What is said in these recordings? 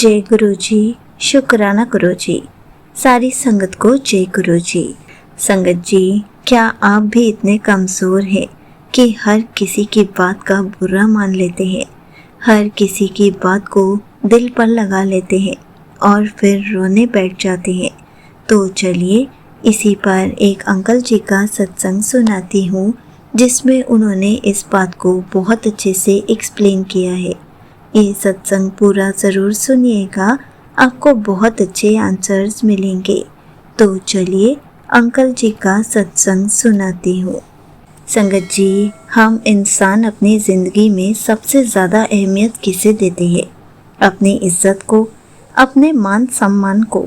जय गुरु जी। शुक्राना गुरु जी। सारी संगत को जय गुरु जी। संगत जी, क्या आप भी इतने कमज़ोर हैं कि हर किसी की बात का बुरा मान लेते हैं, हर किसी की बात को दिल पर लगा लेते हैं और फिर रोने बैठ जाते हैं? तो चलिए इसी पर एक अंकल जी का सत्संग सुनाती हूँ, जिसमें उन्होंने इस बात को बहुत अच्छे से एक्सप्लेन किया है। ये सत्संग पूरा ज़रूर सुनिएगा, आपको बहुत अच्छे आंसर्स मिलेंगे। तो चलिए अंकल जी का सत्संग सुनाती हूँ। संगत जी, हम इंसान अपनी ज़िंदगी में सबसे ज़्यादा अहमियत किसे देते हैं? अपनी इज्जत को, अपने मान सम्मान को।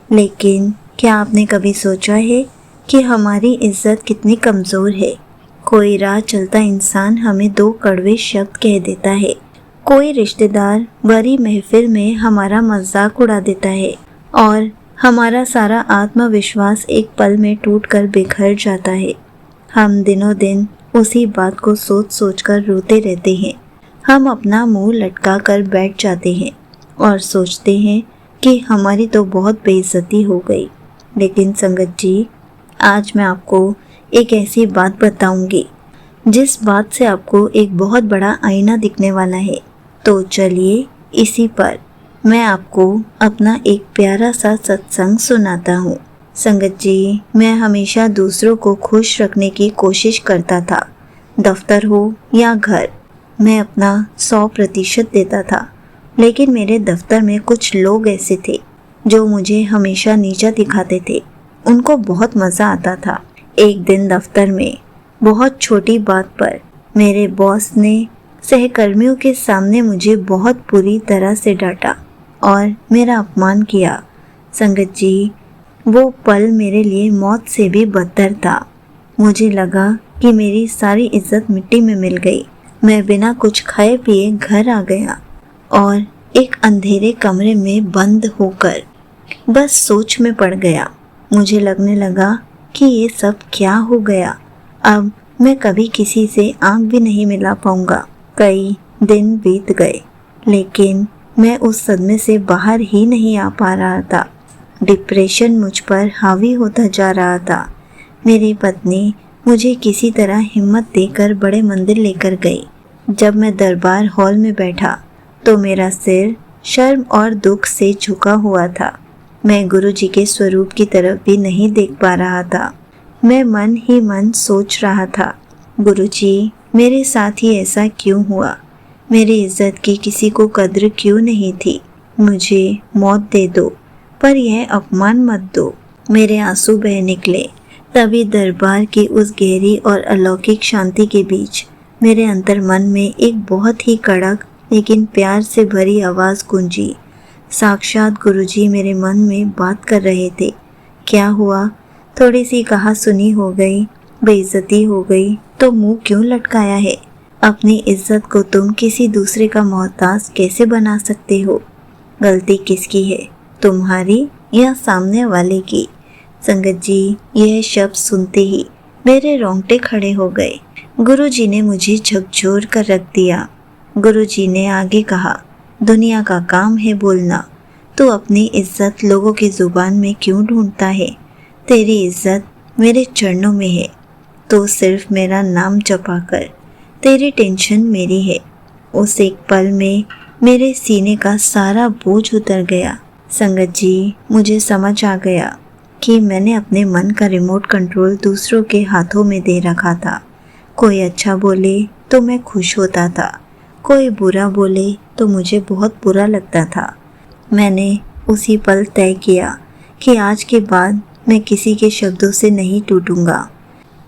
लेकिन क्या आपने कभी सोचा है कि हमारी इज्जत कितनी कमज़ोर है? कोई राह चलता इंसान हमें दो कड़वे शब्द कह देता है, कोई रिश्तेदार बड़ी महफिल में हमारा मजाक उड़ा देता है और हमारा सारा आत्मविश्वास एक पल में टूटकर बिखर जाता है। हम दिनों दिन उसी बात को सोच सोच कर रोते रहते हैं। हम अपना मुंह लटका कर बैठ जाते हैं और सोचते हैं कि हमारी तो बहुत बेइज्जती हो गई। लेकिन संगत जी, आज मैं आपको एक ऐसी बात बताऊंगी जिस बात से आपको एक बहुत बड़ा आईना दिखने वाला है। तो चलिए इसी पर मैं आपको अपना एक प्यारा सा सत्संग सुनाता हूँ। संगत जी, मैं हमेशा दूसरों को खुश रखने की कोशिश करता था। दफ्तर हो या घर, मैं अपना 100% देता था। लेकिन मेरे दफ्तर में कुछ लोग ऐसे थे जो मुझे हमेशा नीचा दिखाते थे। उनको बहुत मज़ा आता था। एक दिन दफ्तर में बहुत छोटी बात पर मेरे बॉस ने सहकर्मियों के सामने मुझे बहुत बुरी तरह से डांटा और मेरा अपमान किया। संगत जी, वो पल मेरे लिए मौत से भी बदतर था। मुझे लगा कि मेरी सारी इज्जत मिट्टी में मिल गई। मैं बिना कुछ खाए पिए घर आ गया और एक अंधेरे कमरे में बंद होकर बस सोच में पड़ गया। मुझे लगने लगा कि ये सब क्या हो गया। अब मैं कभी किसी से आंख भी नहीं मिला पाऊंगा। कई दिन बीत गए, लेकिन मैं उस सदमे से बाहर ही नहीं आ पा रहा था। डिप्रेशन मुझ पर हावी होता जा रहा था। मेरी पत्नी मुझे किसी तरह हिम्मत देकर बड़े मंदिर लेकर गई। जब मैं दरबार हॉल में बैठा तो मेरा सिर शर्म और दुख से झुका हुआ था। मैं गुरु जी के स्वरूप की तरफ भी नहीं देख पा रहा था। मैं मन ही मन सोच रहा था, गुरु जी, मेरे साथ ही ऐसा क्यों हुआ? मेरी इज्जत की किसी को कद्र क्यों नहीं थी? मुझे मौत दे दो, पर यह अपमान मत दो। मेरे आंसू बह निकले। तभी दरबार की उस गहरी और अलौकिक शांति के बीच मेरे अंतर मन में एक बहुत ही कड़क लेकिन प्यार से भरी आवाज़ गूंजी। साक्षात गुरुजी मेरे मन में बात कर रहे थे। क्या हुआ? थोड़ी सी कहा सुनी हो गई, बेइज्जती हो गई तो मुंह क्यों लटकाया है? अपनी इज्जत को तुम किसी दूसरे का मोहताज कैसे बना सकते हो? गलती किसकी है, तुम्हारी या सामने वाले की? संगत जी, यह शब्द सुनते ही मेरे रोंगटे खड़े हो गए। गुरुजी ने मुझे झकझोर कर रख दिया। गुरुजी ने आगे कहा, दुनिया का काम है बोलना। तू अपनी इज्जत लोगों की जुबान में क्यों ढूंढता है? तेरी इज्जत मेरे चरणों में है। तो सिर्फ मेरा नाम जपाकर तेरी टेंशन मेरी है। उस एक पल में मेरे सीने का सारा बोझ उतर गया। संगत जी, मुझे समझ आ गया कि मैंने अपने मन का रिमोट कंट्रोल दूसरों के हाथों में दे रखा था। कोई अच्छा बोले तो मैं खुश होता था, कोई बुरा बोले तो मुझे बहुत बुरा लगता था। मैंने उसी पल तय किया कि आज के बाद मैं किसी के शब्दों से नहीं टूटूंगा।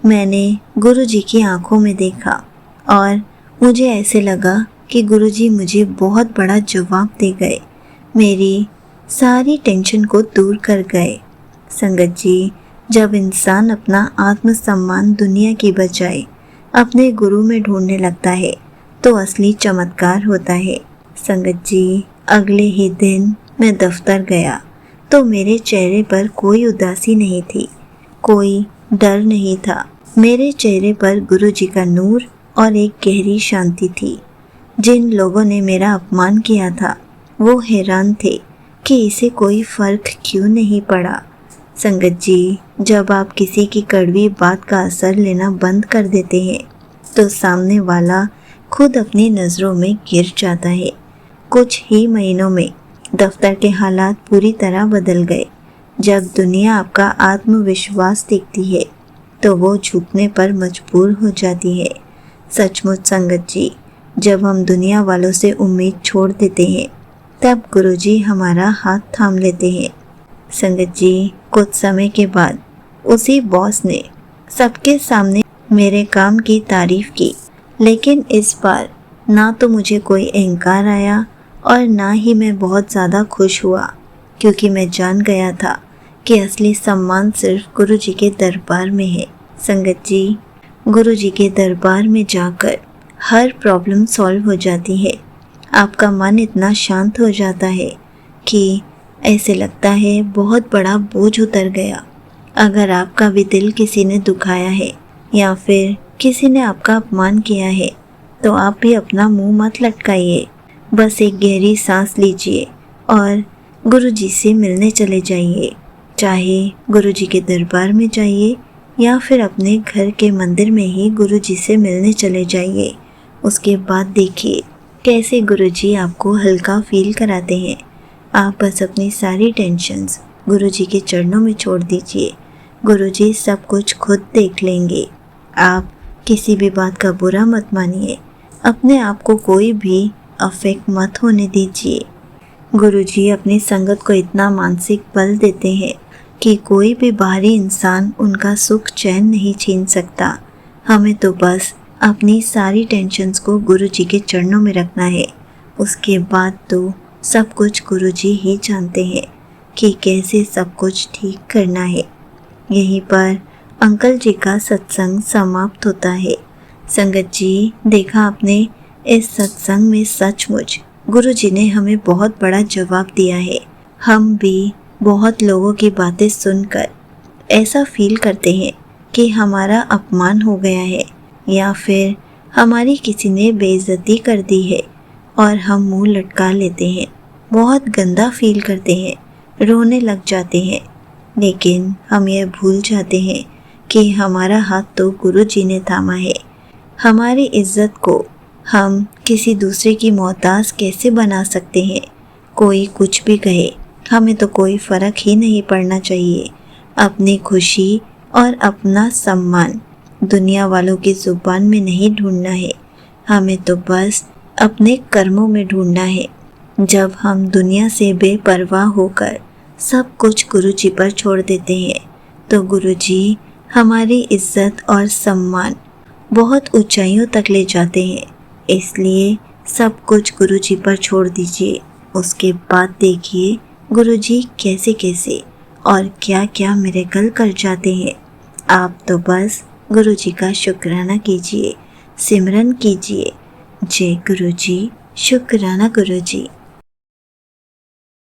मैंने गुरुजी की आंखों में देखा और मुझे ऐसे लगा कि गुरुजी मुझे बहुत बड़ा जवाब दे गए, मेरी सारी टेंशन को दूर कर गए। संगत जी, जब इंसान अपना आत्मसम्मान दुनिया की बजाय अपने गुरु में ढूंढने लगता है तो असली चमत्कार होता है। संगत जी, अगले ही दिन मैं दफ्तर गया तो मेरे चेहरे पर कोई उदासी नहीं थी, कोई डर नहीं था। मेरे चेहरे पर गुरुजी का नूर और एक गहरी शांति थी। जिन लोगों ने मेरा अपमान किया था वो हैरान थे कि इसे कोई फर्क क्यों नहीं पड़ा। संगत जी, जब आप किसी की कड़वी बात का असर लेना बंद कर देते हैं तो सामने वाला खुद अपनी नज़रों में गिर जाता है। कुछ ही महीनों में दफ्तर के हालात पूरी तरह बदल गए। जब दुनिया आपका आत्मविश्वास देखती है तो वो झुकने पर मजबूर हो जाती है। सचमुच संगत जी, जब हम दुनिया वालों से उम्मीद छोड़ देते हैं तब गुरुजी हमारा हाथ थाम लेते हैं। संगत जी, कुछ समय के बाद उसी बॉस ने सबके सामने मेरे काम की तारीफ की, लेकिन इस बार ना तो मुझे कोई अहंकार आया और ना ही मैं बहुत ज़्यादा खुश हुआ, क्योंकि मैं जान गया था कि असली सम्मान सिर्फ गुरुजी के दरबार में है। संगत जी, गुरुजी के दरबार में जाकर हर प्रॉब्लम सॉल्व हो जाती है। आपका मन इतना शांत हो जाता है कि ऐसे लगता है बहुत बड़ा बोझ उतर गया। अगर आपका भी दिल किसी ने दुखाया है या फिर किसी ने आपका अपमान किया है तो आप भी अपना मुंह मत लटकाइए। बस एक गहरी सांस लीजिए और गुरुजी से मिलने चले जाइए। चाहे गुरुजी के दरबार में जाइए या फिर अपने घर के मंदिर में ही गुरुजी से मिलने चले जाइए। उसके बाद देखिए कैसे गुरुजी आपको हल्का फील कराते हैं। आप बस अपनी सारी टेंशन्स गुरुजी के चरणों में छोड़ दीजिए। गुरुजी सब कुछ खुद देख लेंगे। आप किसी भी बात का बुरा मत मानिए। अपने आप को कोई भी अफेक्ट मत होने दीजिए। गुरुजी अपनी संगत को इतना मानसिक बल देते हैं कि कोई भी बाहरी इंसान उनका सुख चैन नहीं छीन सकता। हमें तो बस अपनी सारी टेंशन्स को गुरुजी के चरणों में रखना है। उसके बाद तो सब कुछ गुरुजी ही जानते हैं कि कैसे सब कुछ ठीक करना है। यहीं पर अंकल जी का सत्संग समाप्त होता है। संगत जी, देखा आपने, इस सत्संग में सचमुच गुरुजी ने हमें बहुत बड़ा जवाब दिया है। हम भी बहुत लोगों की बातें सुनकर ऐसा फील करते हैं कि हमारा अपमान हो गया है या फिर हमारी किसी ने बेइज्जती कर दी है और हम मुंह लटका लेते हैं, बहुत गंदा फील करते हैं, रोने लग जाते हैं। लेकिन हम यह भूल जाते हैं कि हमारा हाथ तो गुरुजी ने थामा है। हमारी इज्जत को हम किसी दूसरे की मोहताज कैसे बना सकते हैं? कोई कुछ भी कहे, हमें तो कोई फ़र्क ही नहीं पड़ना चाहिए। अपनी खुशी और अपना सम्मान दुनिया वालों की ज़ुबान में नहीं ढूंढना है, हमें तो बस अपने कर्मों में ढूंढना है। जब हम दुनिया से बेपरवाह होकर सब कुछ गुरुजी पर छोड़ देते हैं तो गुरुजी हमारी इज्जत और सम्मान बहुत ऊंचाइयों तक ले जाते हैं। इसलिए सब कुछ गुरुजी पर छोड़ दीजिए। उसके बाद देखिए गुरुजी कैसे कैसे और क्या क्या मिरेकल कर जाते हैं। आप तो बस गुरुजी का शुक्राना कीजिए, सिमरन कीजिए। जय गुरुजी, शुक्राना गुरुजी।